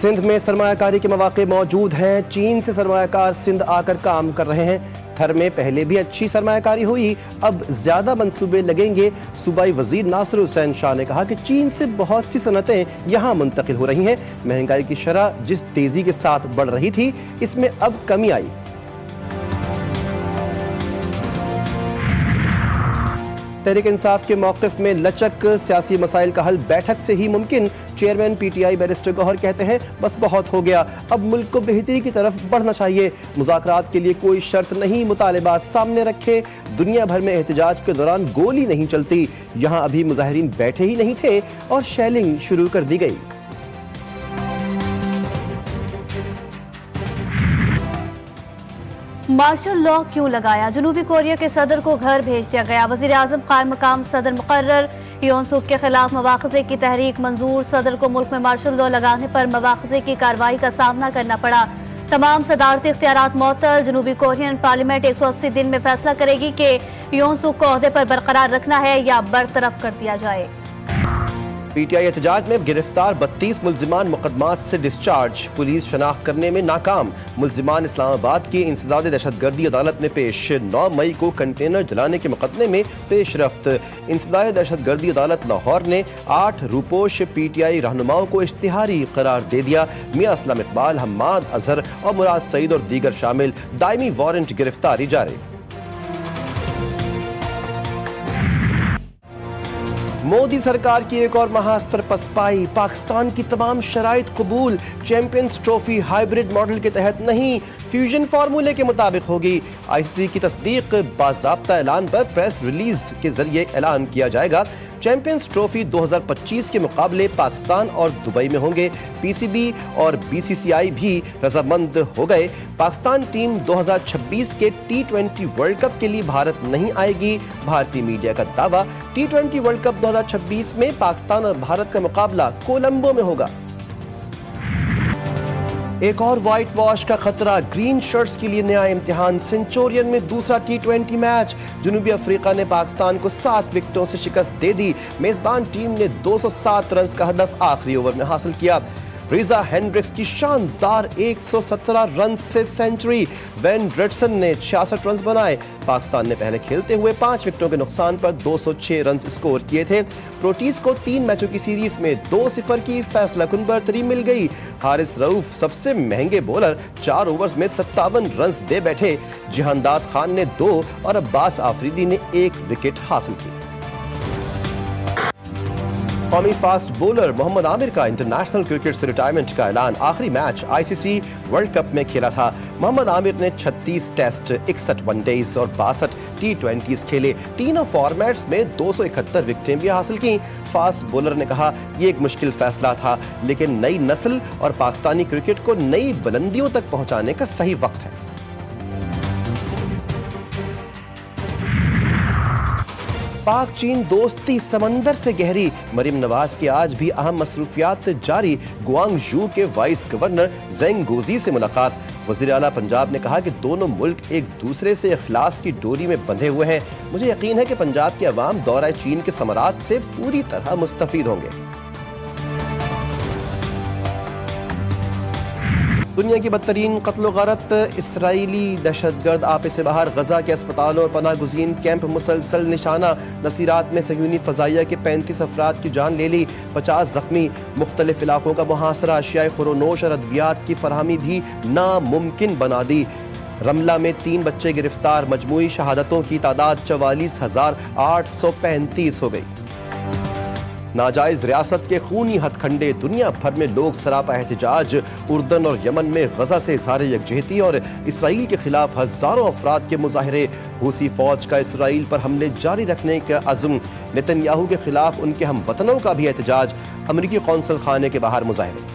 सिंध में सरमायाकारी के मौके मौजूद हैं। चीन से सरमायाकार सिंध आकर काम कर रहे हैं। थर में पहले भी अच्छी सरमायाकारी हुई, अब ज्यादा मंसूबे लगेंगे। सूबाई वजीर नासिर हुसैन शाह ने कहा कि चीन से बहुत सी सनतें यहाँ मुंतकिल हो रही हैं। महंगाई की शरह जिस तेजी के साथ बढ़ रही थी, इसमें अब कमी आई। तहरीक इंसाफ के मौक़िफ़ में लचक, सियासी मसाइल का हल बैठक से ही मुमकिन। चेयरमैन PTI बैरिस्टर गौहर कहते हैं बस बहुत हो गया, अब मुल्क को बेहतरी की तरफ बढ़ना चाहिए। मुज़ाकरात के लिए कोई शर्त नहीं, मुतालिबात सामने रखे। दुनिया भर में एहतजाज के दौरान गोली नहीं चलती, यहाँ अभी मुजाहिरीन बैठे ही नहीं थे और शेलिंग शुरू कर दी गई। मार्शल लॉ क्यों लगाया? जनूबी कोरिया के सदर को घर भेज दिया गया। वज़ीर आज़म क़ायम मक़ाम सदर मुक़र्रर। योन सूक के खिलाफ मवाख़ज़े की तहरीक मंजूर। सदर को मुल्क में मार्शल लॉ लगाने पर मवाख़ज़े की कार्रवाई का सामना करना पड़ा। तमाम सदारती इख्तियारात मअतल। जनूबी कोरियन पार्लियामेंट 180 दिन में फैसला करेगी कि योन सूक को ओहदे पर बरकरार रखना है या बरतरफ कर दिया जाए। PTI एहतजाज में गिरफ्तार 32 मुल्जिमान मुकदमात से डिस्चार्ज। पुलिस शनाख्त करने में नाकाम। मुल्जिमान इस्लामाबाद की इंसदाद दहशतगर्दी अदालत में पेश। 9 मई को कंटेनर जलाने के मुकदमे में पेशरफ्त। इंसदाद दहशतगर्दी अदालत लाहौर ने 8 रूपोश PTI रहनुमाओं को इश्तिहारी करार दे दिया। मियां असलम इकबाल, हम्माद अजहर और मुराद सईद और दीगर शामिल। दायमी वारंट गिरफ्तारी जारी। मोदी सरकार की एक और महाज पर पसपाई। पाकिस्तान की तमाम शराइत कबूल। चैंपियंस ट्रॉफी हाइब्रिड मॉडल के तहत नहीं, फ्यूजन फार्मूले के मुताबिक होगी। ICC की तस्दीक बाज़ाब्ता ऐलान पर प्रेस रिलीज के जरिए ऐलान किया जाएगा। चैंपियंस ट्रॉफी 2025 के मुकाबले पाकिस्तान और दुबई में होंगे। PCB और BCCI भी रजामंद हो गए। पाकिस्तान टीम 2026 के T20 वर्ल्ड कप के लिए भारत नहीं आएगी। भारतीय मीडिया का दावा। T20 वर्ल्ड कप 2026 में पाकिस्तान और भारत का मुकाबला कोलंबो में होगा। एक और व्हाइट वॉश का खतरा। ग्रीन शर्ट्स के लिए नया इम्तिहान। सेंचुरियन में दूसरा T20 मैच। जनूबी अफ्रीका ने पाकिस्तान को 7 विकेटों से शिकस्त दे दी। मेजबान टीम ने 207 रन का हदफ आखिरी ओवर में हासिल किया। रिजा हेंड्रिक्स की शानदार 117 रन से सेंचुरी। वेन ब्रेडसन ने 66 रन बनाए। पाकिस्तान ने पहले खेलते हुए 5 विकेटों के नुकसान पर 206 रन स्कोर किए थे। प्रोटीज को 3 मैचों की सीरीज में 2-0 की फैसला कुन बरतरी मिल गई। हारिस रऊफ सबसे महंगे बॉलर 4 ओवर्स में 57 रन दे बैठे। जिहानदाद खान ने 2 और अब्बास आफरीदी ने 1 विकेट हासिल की। कौमी फास्ट बॉलर मोहम्मद आमिर का इंटरनेशनल क्रिकेट से रिटायरमेंट का ऐलान। आखिरी मैच ICC वर्ल्ड कप में खेला था। मोहम्मद आमिर ने 36 टेस्ट, 61 वनडेज और 62 T20s खेले। तीनों फॉर्मेट्स में 271 विकेटें भी हासिल की। फास्ट बॉलर ने कहा, यह एक मुश्किल फैसला था, लेकिन नई नस्ल और पाकिस्तानी क्रिकेट को नई बुलंदियों तक पहुंचाने का सही वक्त है। पाक चीन दोस्ती समंदर से गहरी। मरीम नवाज की आज भी अहम मसरूफियात जारी। गुआंगझू के वाइस गवर्नर जेंग गोजी से मुलाकात। वज़ीर आला पंजाब ने कहा कि दोनों मुल्क एक दूसरे से इखलास की डोरी में बंधे हुए हैं। मुझे यकीन है कि पंजाब के अवाम दौरा चीन के समरात से पूरी तरह मुस्तफीद होंगे। दुनिया की बदतरीन कत्ल गारत। इसराइली दहशतगर्द आपे से बाहर। गजा के अस्पतालों और पनाह गुज़ीन कैंप मुसलसल निशाना। नसीरात में सहयूनी फ़ज़ाइया के 35 अफराद की जान ले ली, 50 जख्मी। मुख्तलिफ इलाकों का मुहासरा। अशियाए खुरोनोश और अद्वियात की फरहमी भी नामुमकिन बना दी। रमला में 3 बच्चे गिरफ्तार। मजमूई शहादतों की तादाद 44,835 हो गई। नाजायज रियासत के खूनी हथकंडे। दुनिया भर में लोग सरापा एहतजाज। उर्दन और यमन में गजा से इज़हार यकजहती और इसराइल के खिलाफ हजारों अफराद के मुजाहरे। रूसी फौज का इसराइल पर हमले जारी रखने का अज़्म। नेतन्याहू के खिलाफ उनके हम वतनों का भी एहतजाज। अमरीकी कौंसल खाने के बाहर मुजाहरे।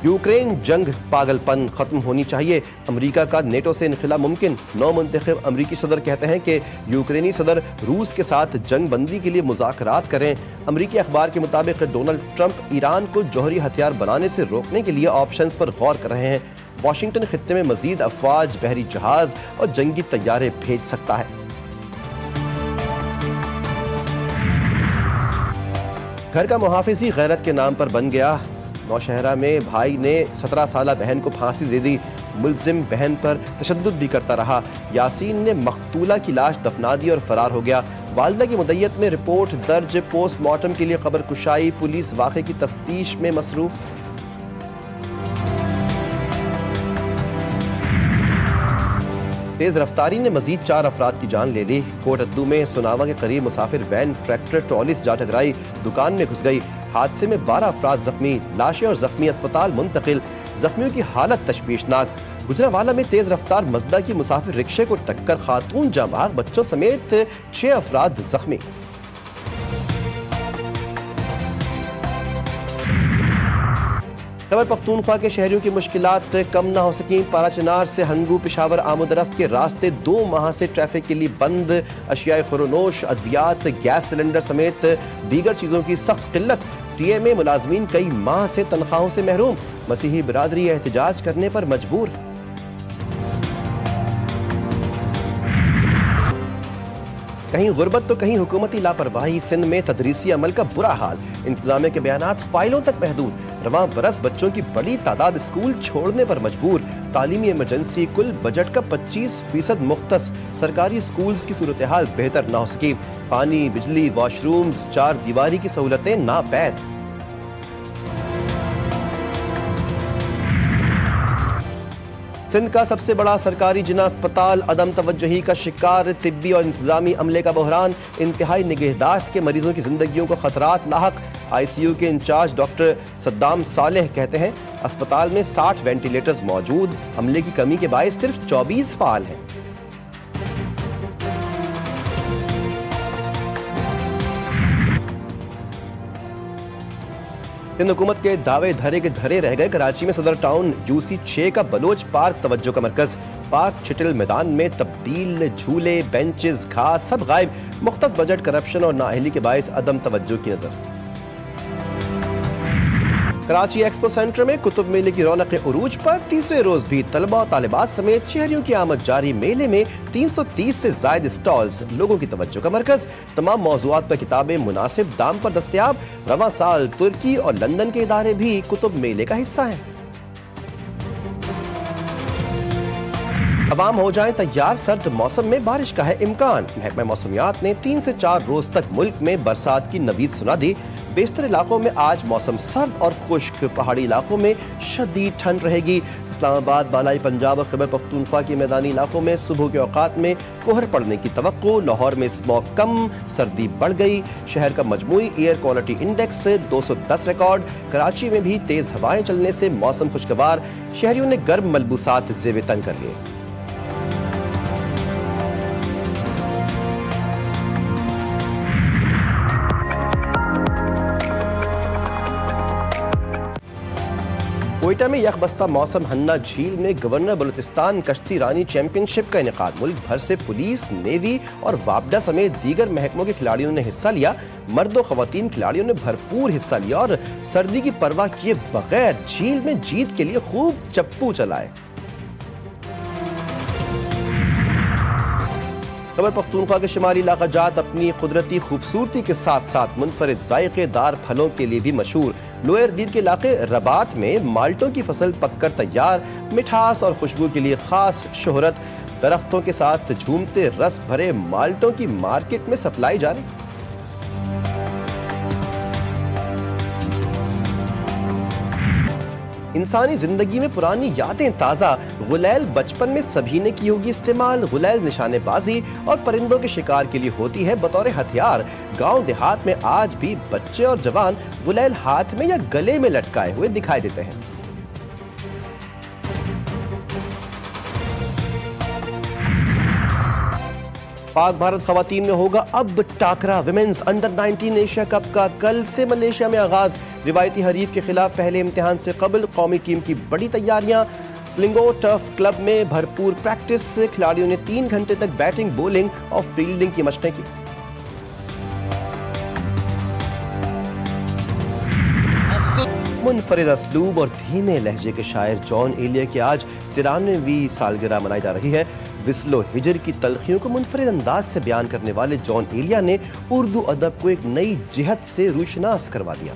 यूक्रेन जंग पागलपन खत्म होनी चाहिए। अमेरिका का नेटो से इनखिला मुमकिन। नौ मुंतखब अमरीकी सदर कहते हैं कि यूक्रेनी सदर रूस के साथ जंग बंदी के लिए मुज़ाकरात करें। अमरीकी अखबार के मुताबिक डोनाल्ड ट्रंप ईरान को जौहरी हथियार बनाने से रोकने के लिए ऑप्शंस पर गौर कर रहे हैं। वाशिंगटन खित्ते में मजीद अफवाज, बहरी जहाज और जंगी तैयारे भेज सकता है। घर का मुहाफिज ही गैरत के नाम पर बन गया। नौशहरा में भाई ने 17 साला बहन को फांसी दे दी। मुलजिम बहन पर तशद्दुद भी करता रहा। यासीन ने मकतूला की लाश दफना दी और फरार हो गया। वालिदा की मुद्दत में रिपोर्ट दर्ज। पोस्टमार्टम के लिए खबर कुशाई। पुलिस वाक़े की तफ्तीश में मसरूफ। तेज रफ्तारी ने मजीद 4 अफराद की जान ले ली। कोटद्दू में सुनावा के करीब मुसाफिर वैन ट्रैक्टर ट्रॉली से जा टकराई, दुकान में घुस गई। हादसे में 12 अफराद जख्मी। लाशें और जख्मी अस्पताल मुंतकिल। जख्मियों की हालत तशवीशनाक। गुजरावाला में तेज रफ्तार मजदा की मुसाफिर रिक्शे को टक्कर, खातून जामाग, बच्चों समेत 6 अफराद जख्मी। खैबर पख्तूनख्वा के शहरियों की मुश्किलात कम न हो सकी। पाराचनार से हंगू पेशावर आमदरफ्त के रास्ते 2 माह से ट्रैफिक के लिए बंद। अशियाए खुरोनोश, अद्वियात, गैस सिलेंडर समेत दीगर चीज़ों की सख्त किल्लत। टीएमए मुलाजमीन कई माह से तनख्वाहों से महरूम। मसीही बिरादरी एहतजाज करने पर मजबूर। कहीं गुर्बत तो कहीं हुकूमती लापरवाही। सिंध में तदरीसी अमल का बुरा हाल। इंतजामिया के बयानात फाइलों तक महदूद। रवां बरस बच्चों की बड़ी तादाद स्कूल छोड़ने पर मजबूर। तालीमी इमरजेंसी। कुल बजट का 25% मुख्तस। सरकारी स्कूल्स की सूरत हाल बेहतर ना हो सकी। पानी, बिजली, वॉशरूम्स, 4 दीवारी की सहूलतें नापैद। सिंध का सबसे बड़ा सरकारी जिना अस्पताल अदम तवज्जुही का शिकार। तिब्बी और इंतजामी अमले का बहरान। इंतहाई निगहदाश्त के मरीजों की जिंदगियों को खतरात लाहक। ICU के इंचार्ज डॉक्टर सद्दाम सालेह कहते हैं अस्पताल में 60 वेंटिलेटर्स मौजूद। अमले की कमी के बायस सिर्फ 24 फाल हैं। सिंध हुकूमत के दावे धरे के धरे रह गए। कराची में सदर टाउन UC6 का बलोच पार्क तवज्जो का मरकज। पार्क छिटिल मैदान में तब्दील। झूले, बेंचेस, घास सब गायब। मुख्तस बजट, करप्शन और नाअहली के बायस अदम तवज्जो की नजर। कराची एक्सपो सेंटर में कुतुब मेले की रौनक उरूज पर। तीसरे रोज भी तलबा और तालिबात समेत शहरियों की आमद जारी। मेले में 330 से जायद स्टॉल्स। लोगों की तवज्जो का मरकज। तमाम मौज़ूआत पर किताबें मुनासिब दाम पर दस्तयाब। रवां साल तुर्की और लंदन के इदारे भी कुतुब मेले का हिस्सा हैं। अवाम हो जाएं तैयार, सर्द मौसम में बारिश का है इम्कान। महकमा मौसमियात ने 3 से 4 रोज तक मुल्क में बरसात की नवीद सुना दी। बेशतर इलाकों में आज मौसम सर्द और खुश्क। पहाड़ी इलाकों में शदीद ठंड रहेगी। इस्लामाबाद, बालाई पंजाब और खैबर पख्तूनख्वा के मैदानी इलाकों में सुबह के औकात में कोहर पड़ने की तवक्को। लाहौर में स्मॉग कम, सर्दी बढ़ गई। शहर का मजमूई air quality index 210 record. Karachi में भी तेज हवाएं चलने से मौसम खुशगवार। शहरियों ने गर्म मलबूसात जेब तन कर लिए। कोयटा में यकबस्ता मौसम। हन्ना झील में गवर्नर बलूचिस्तान कश्ती रानी चैंपियनशिप का इनेकाद। मुल्क भर से पुलिस, नेवी और वापडा समेत दीगर महकमों के खिलाड़ियों ने हिस्सा लिया। मर्द और खवातीन खिलाड़ियों ने भरपूर हिस्सा लिया और सर्दी की परवाह किए बगैर झील में जीत के लिए खूब चप्पू चलाए। खैबर पख्तूनख्वा के शिमाली इलाका जात अपनी कुदरती खूबसूरती के साथ साथ मुनफरिद जायकेदार फलों के लिए भी मशहूर। लोअर दीद के इलाके रबात में माल्टों की फसल पककर तैयार। मिठास और खुशबू के लिए खास शोहरत। दरख्तों के साथ झूमते रस भरे माल्टों की मार्केट में सप्लाई जारी। इंसानी जिंदगी में पुरानी यादें ताज़ा। गुलैल बचपन में सभी ने की होगी इस्तेमाल। गुलैल निशानेबाजी और परिंदों के शिकार के लिए होती है बतौर हथियार। गांव देहात में आज भी बच्चे और जवान गुलैल हाथ में या गले में लटकाए हुए दिखाई देते हैं। पाक भारत खवातीन में होगा अब टाकरा। विमेंस अंडर 19 एशिया कप का कल से मलेशिया में आगाज। रिवायती हरीफ के खिलाफ पहले इम्तिहान से कबल कौमी टीम की बड़ी तैयारियां। स्लिंगो टर्फ क्लब में भरपूर प्रैक्टिस। खिलाड़ियों ने 3 घंटे तक बैटिंग, बॉलिंग और फील्डिंग की मशकें की। मुनफरिद असलूब और धीमे लहजे के शायर जॉन एलिया की आज 93वीं सालगिरह मनाई जा रही है। विस्लो हिजर की तलखियों को मुनफरिद अंदाज से बयान करने वाले जॉन एलिया ने उर्दू अदब को एक नई जिहत से रूशनास करवा दिया।